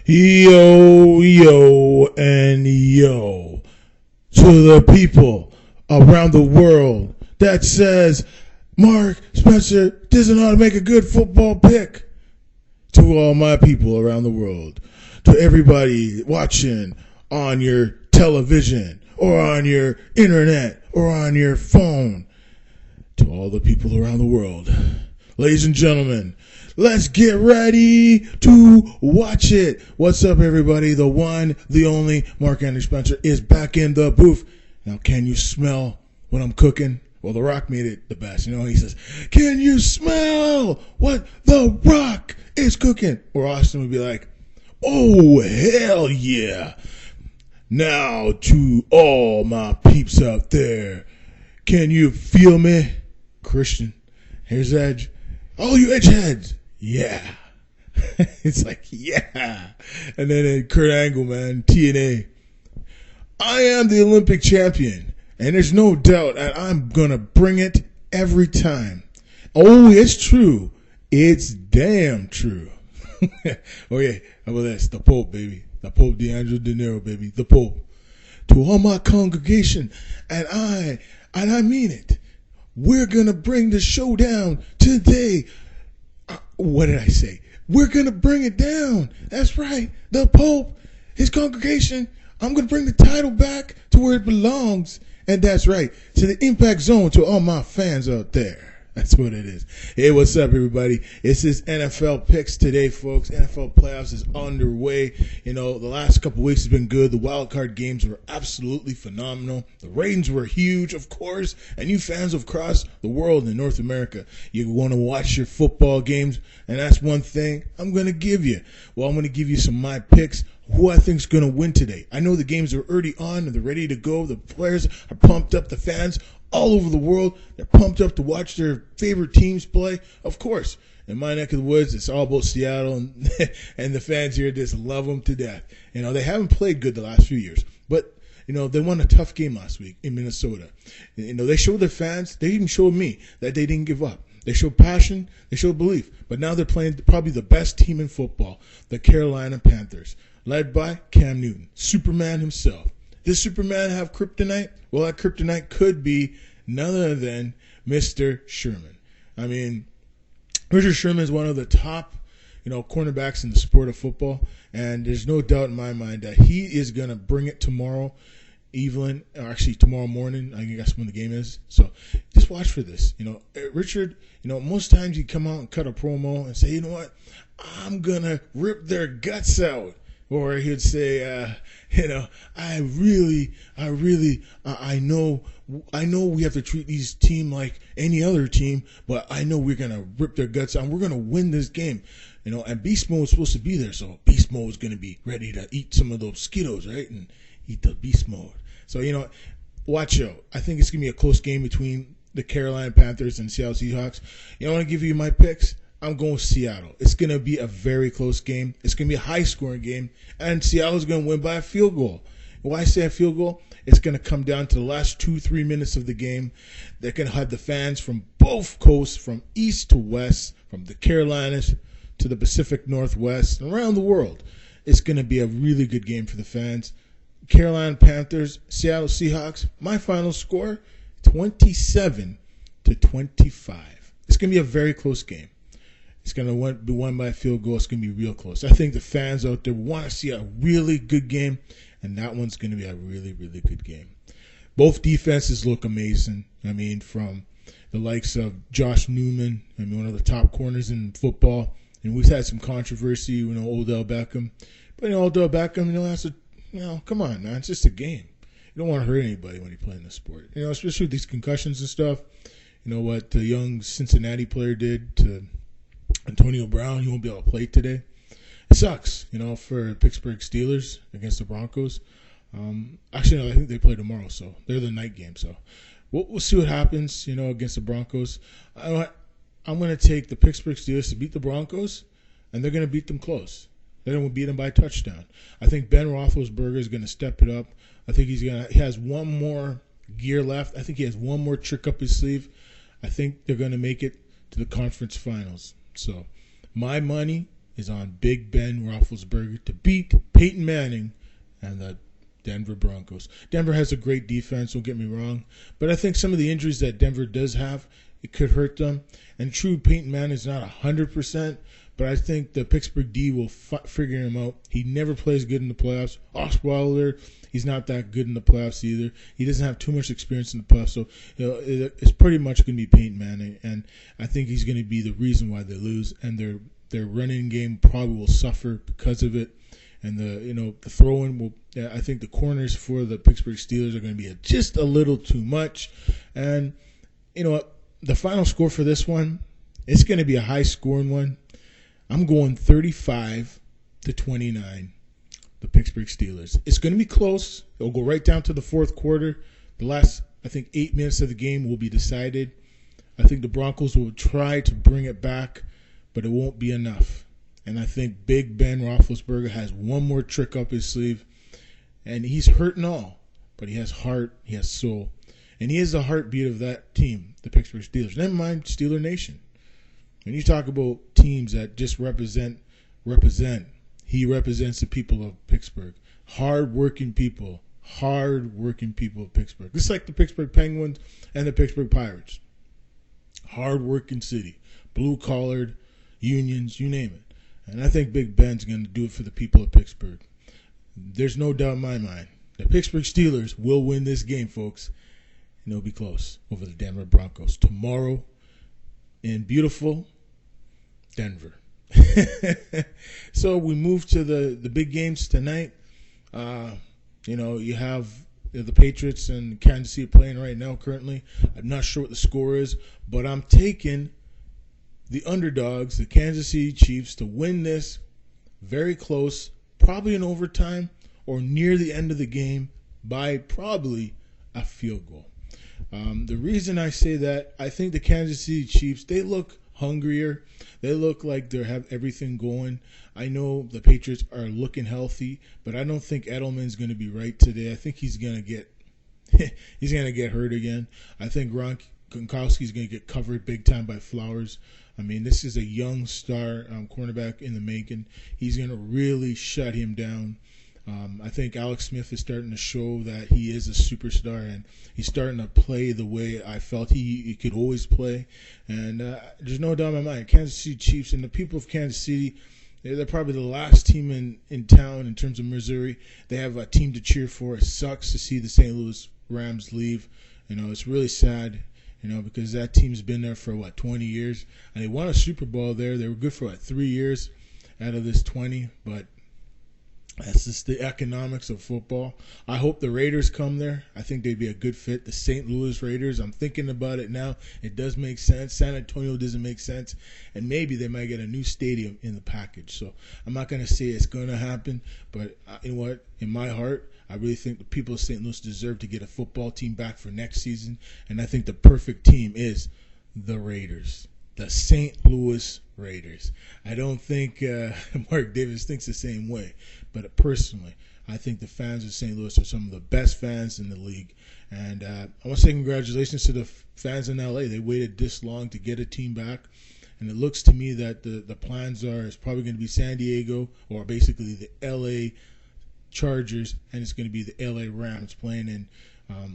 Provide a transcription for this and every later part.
Yo, yo, and yo. To the people around the world that says, Mark Spencer doesn't know how to make a good football pick. To all my people around the world. To everybody watching on your television or on your internet or on your phone. To all the people around the world. Ladies and gentlemen, let's get ready to watch it. What's up, everybody? The one, the only Mark Anthony Spencer is back in the booth. Now, can you smell what I'm cooking? Well, The Rock made it the best. You know, he says, can you smell what The Rock is cooking? Or Austin would be like, oh, hell yeah. Now, to all my peeps out there, can you feel me? Christian, here's Edge. All you edgeheads, yeah. It's like, yeah. And then Kurt Angle, man, TNA. I am the Olympic champion, and there's no doubt that I'm going to bring it every time. Oh, it's true. It's damn true. Oh, yeah. How about this? The Pope, baby. The Pope D'Angelo De Niro, baby. The Pope. To all my congregation, and I mean it. We're going to bring the show down today. What did I say? We're going to bring it down. That's right. The Pope, his congregation, I'm going to bring the title back to where it belongs. And that's right, to the Impact Zone, to all my fans out there. That's what it is. Hey, what's up, everybody? It's this NFL picks today, folks. NFL playoffs is underway. You know, the last couple weeks has been good. The wild card games were absolutely phenomenal. The ratings were huge, of course. And you fans across the world in North America, you want to watch your football games, and that's one thing I'm going to give you. Well, I'm going to give you some of my picks, who I think is going to win today. I know the games are already on and they're ready to go. The players are pumped up. The fans all over the world, they're pumped up to watch their favorite teams play. Of course, in my neck of the woods, it's all about Seattle, and the fans here just love them to death. You know, they haven't played good the last few years, but, you know, they won a tough game last week in Minnesota. You know, they showed their fans, they even showed me that they didn't give up. They showed passion, they showed belief, but now they're playing probably the best team in football, the Carolina Panthers, led by Cam Newton, Superman himself. Does Superman have kryptonite? Well, that kryptonite could be none other than Mr. Sherman. I mean, Richard Sherman is one of the top, cornerbacks in the sport of football, and there's no doubt in my mind that he is going to bring it tomorrow tomorrow morning. I guess when the game is. So just watch for this. Richard, most times he'd come out and cut a promo and say, you know what, I'm going to rip their guts out. Or he'd say, I know we have to treat these team like any other team, but I know we're going to rip their guts out and we're going to win this game. And Beast Mode is supposed to be there, so Beast Mode is going to be ready to eat some of those Skittles, right? And eat the Beast Mode. So, watch out. I think it's going to be a close game between the Carolina Panthers and Seattle Seahawks. I want to give you my picks. I'm going Seattle. It's going to be a very close game. It's going to be a high-scoring game, and Seattle's going to win by a field goal. Why I say a field goal? It's going to come down to the last 2-3 minutes of the game. They're going to have the fans from both coasts, from east to west, from the Carolinas to the Pacific Northwest, and around the world. It's going to be a really good game for the fans. Carolina Panthers, Seattle Seahawks. My final score, 27-25. It's going to be a very close game. It's going to be won by a field goal. It's going to be real close. I think the fans out there want to see a really good game, and that one's going to be a really, really good game. Both defenses look amazing. I mean, from the likes of Josh Newman, one of the top corners in football. And we've had some controversy, Odell Beckham. But, Odell Beckham, come on, man. It's just a game. You don't want to hurt anybody when you play in the sport. Especially with these concussions and stuff. What the young Cincinnati player did to Antonio Brown, he won't be able to play today. It sucks, for Pittsburgh Steelers against the Broncos. Actually, no, I think they play tomorrow, so they're the night game. So we'll see what happens, against the Broncos. I'm going to take the Pittsburgh Steelers to beat the Broncos, and they're going to beat them close. They're going to beat them by a touchdown. I think Ben Roethlisberger is going to step it up. I think he has one more gear left. I think he has one more trick up his sleeve. I think they're going to make it to the conference finals. So my money is on Big Ben Roethlisberger to beat Peyton Manning and the Denver Broncos. Denver has a great defense, don't get me wrong, but I think some of the injuries that Denver does have, it could hurt them. And true, Peyton Manning is not 100%, but I think the Pittsburgh D will figure him out. He never plays good in the playoffs. Osweiler, he's not that good in the playoffs either. He doesn't have too much experience in the playoffs, so it's pretty much going to be Peyton Manning, and I think he's going to be the reason why they lose. And their running game probably will suffer because of it. And the throw-in will. I think the corners for the Pittsburgh Steelers are going to be just a little too much. And the final score for this one, it's going to be a high-scoring one. I'm going 35-29. The Pittsburgh Steelers. It's going to be close. It'll go right down to the fourth quarter. The last, I think, 8 minutes of the game will be decided. I think the Broncos will try to bring it back, but it won't be enough. And I think Big Ben Roethlisberger has one more trick up his sleeve. And he's hurt and all, but he has heart, he has soul. And he is the heartbeat of that team, the Pittsburgh Steelers. Never mind Steeler Nation. When you talk about teams that just represent, he represents the people of Pittsburgh. Hard-working people of Pittsburgh. Just like the Pittsburgh Penguins and the Pittsburgh Pirates. Hard-working city. Blue-collared, unions, you name it. And I think Big Ben's going to do it for the people of Pittsburgh. There's no doubt in my mind. The Pittsburgh Steelers will win this game, folks. And it'll be close over the Denver Broncos. Tomorrow in beautiful Denver. So we move to the big games tonight. You have the Patriots and Kansas City playing right now currently. I'm not sure what the score is, but I'm taking the underdogs, the Kansas City Chiefs, to win this very close, probably in overtime or near the end of the game by probably a field goal. The reason I say that, I think the Kansas City Chiefs, they look hungrier. They look like they have everything going. I know the Patriots are looking healthy, but I don't think Edelman's going to be right today. I think he's going to get hurt again. I think Gronkowski's going to get covered big time by Flowers. I mean, this is a young star cornerback in the making. He's going to really shut him down. I think Alex Smith is starting to show that he is a superstar, and he's starting to play the way I felt he could always play. And there's no doubt in my mind, Kansas City Chiefs and the people of Kansas City, they're probably the last team in town in terms of Missouri. They have a team to cheer for. It sucks to see the St. Louis Rams leave. It's really sad. Because that team's been there for, 20 years. And they won a Super Bowl there. They were good for, 3 years out of this 20. But that's just the economics of football. I hope the Raiders come there. I think they'd be a good fit. The St. Louis Raiders, I'm thinking about it now. It does make sense. San Antonio doesn't make sense. And maybe they might get a new stadium in the package. So I'm not going to say it's going to happen. But you know what? In my heart, I really think the people of St. Louis deserve to get a football team back for next season. And I think the perfect team is the Raiders, the St. Louis Raiders. I don't think Mark Davis thinks the same way. But personally, I think the fans of St. Louis are some of the best fans in the league. And I want to say congratulations to the fans in L.A. They waited this long to get a team back. And it looks to me that the plans it's probably going to be San Diego, or basically the L.A. Chargers, and it's going to be the LA Rams playing in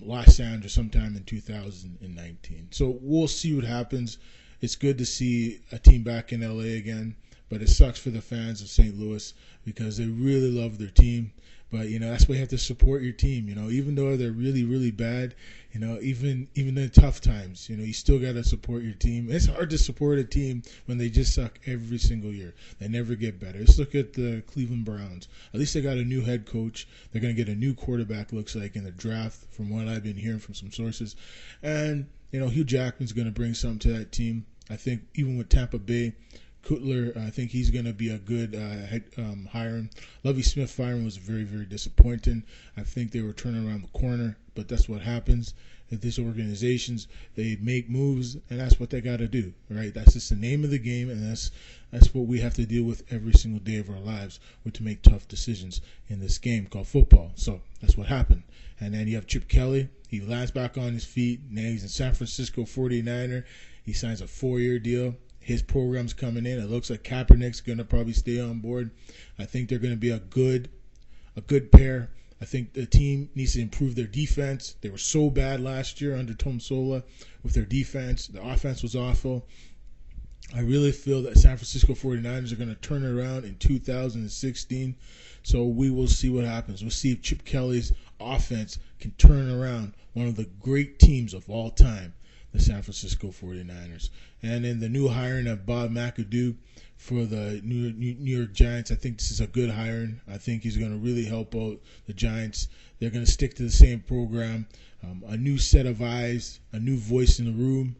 Los Angeles sometime in 2019. So we'll see what happens. It's good to see a team back in LA again, but it sucks for the fans of St. Louis because they really love their team. But that's why you have to support your team. Even though they're really, really bad, even in tough times, you still got to support your team. It's hard to support a team when they just suck every single year. They never get better. Let's look at the Cleveland Browns. At least they got a new head coach. They're going to get a new quarterback, looks like, in the draft, from what I've been hearing from some sources. And Hugh Jackman's going to bring something to that team. I think even with Tampa Bay, Kutler, I think he's going to be a good hiring. Lovie Smith firing was very, very disappointing. I think they were turning around the corner, but that's what happens. At these organizations, they make moves, and that's what they got to do, right? That's just the name of the game, and that's what we have to deal with every single day of our lives, with to make tough decisions in this game called football. So that's what happened. And then you have Chip Kelly. He lands back on his feet. Now he's in San Francisco 49er. He signs a 4-year deal. His program's coming in. It looks like Kaepernick's going to probably stay on board. I think they're going to be a good pair. I think the team needs to improve their defense. They were so bad last year under Tom Sola with their defense. The offense was awful. I really feel that San Francisco 49ers are going to turn it around in 2016. So we will see what happens. We'll see if Chip Kelly's offense can turn around one of the great teams of all time, the San Francisco 49ers. And in the new hiring of Bob McAdoo for the New York Giants, I think this is a good hiring. I think he's going to really help out the Giants. They're going to stick to the same program. A new set of eyes, a new voice in the room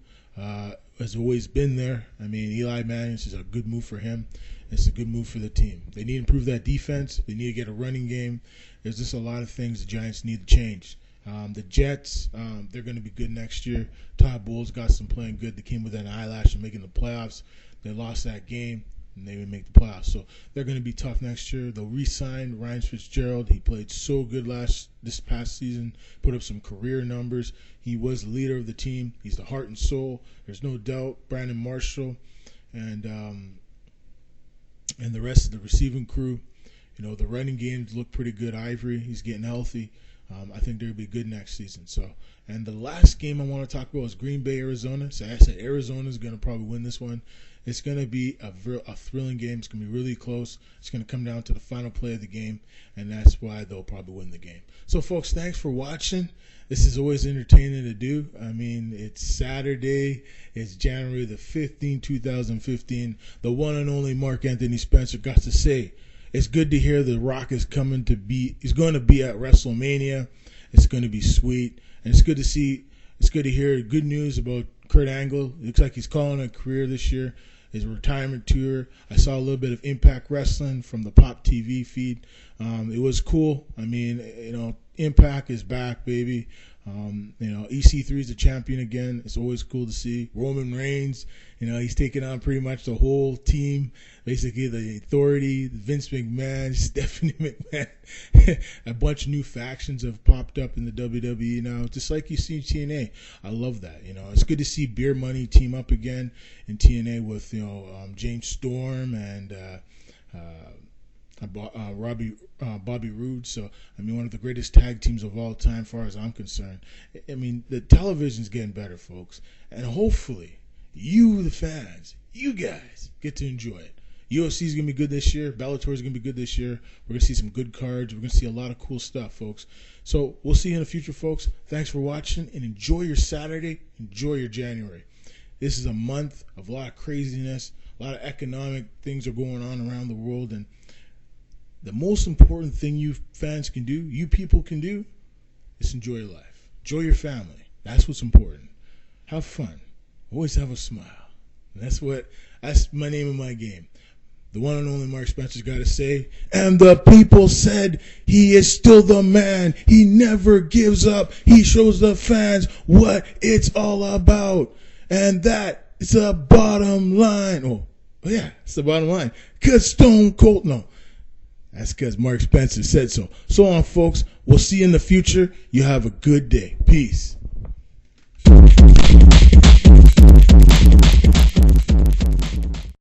has always been there. I mean, Eli Manning, this is a good move for him. It's a good move for the team. They need to improve that defense. They need to get a running game. There's just a lot of things the Giants need to change. The Jets, they're going to be good next year. Todd Bowles got some playing good. They came with an eyelash and making the playoffs. They lost that game, and they would make the playoffs. So they're going to be tough next year. They'll re-sign Ryan Fitzgerald. He played so good this past season, put up some career numbers. He was the leader of the team. He's the heart and soul. There's no doubt. Brandon Marshall and the rest of the receiving crew. You know, the running games look pretty good. Ivory, he's getting healthy. I think they'll be good next season. So, and the last game I want to talk about is Green Bay, Arizona. So I said Arizona is going to probably win this one. It's going to be a thrilling game. It's going to be really close. It's going to come down to the final play of the game, and that's why they'll probably win the game. So, folks, thanks for watching. This is always entertaining to do. I mean, it's Saturday. It's January the 15th, 2015. The one and only Mark Anthony Spencer got to say, it's good to hear The Rock is going to be at WrestleMania. It's going to be sweet. And it's good to hear good news about Kurt Angle. It looks like he's calling it a career this year. His retirement tour. I saw a little bit of Impact Wrestling from the Pop TV feed. It was cool. I mean, you know, Impact is back, baby. You know, EC3 is the champion again. It's always cool to see. Roman Reigns, you know, he's taking on pretty much the whole team. Basically, the Authority, Vince McMahon, Stephanie McMahon. A bunch of new factions have popped up in the WWE now, just like you see in TNA. I love that. You know, it's good to see Beer Money team up again in TNA with, you know, James Storm and Bobby Roode. So, I mean, one of the greatest tag teams of all time, as far as I'm concerned. I mean, the television's getting better, folks. And hopefully, you, the fans, you guys, get to enjoy it. UFC is going to be good this year. Bellator is going to be good this year. We're going to see some good cards. We're going to see a lot of cool stuff, folks. So, we'll see you in the future, folks. Thanks for watching, and enjoy your Saturday. Enjoy your January. This is a month of a lot of craziness. A lot of economic things are going on around the world, and the most important thing you fans can do, you people can do, is enjoy your life. Enjoy your family. That's what's important. Have fun. Always have a smile. And that's my name of my game. The one and only Mark Spencer's got to say, and the people said he is still the man. He never gives up. He shows the fans what it's all about. And that is the bottom line. Oh yeah, it's the bottom line. Because Stone Cold, no. That's because Mark Spencer said so. So on, folks. We'll see you in the future. You have a good day. Peace.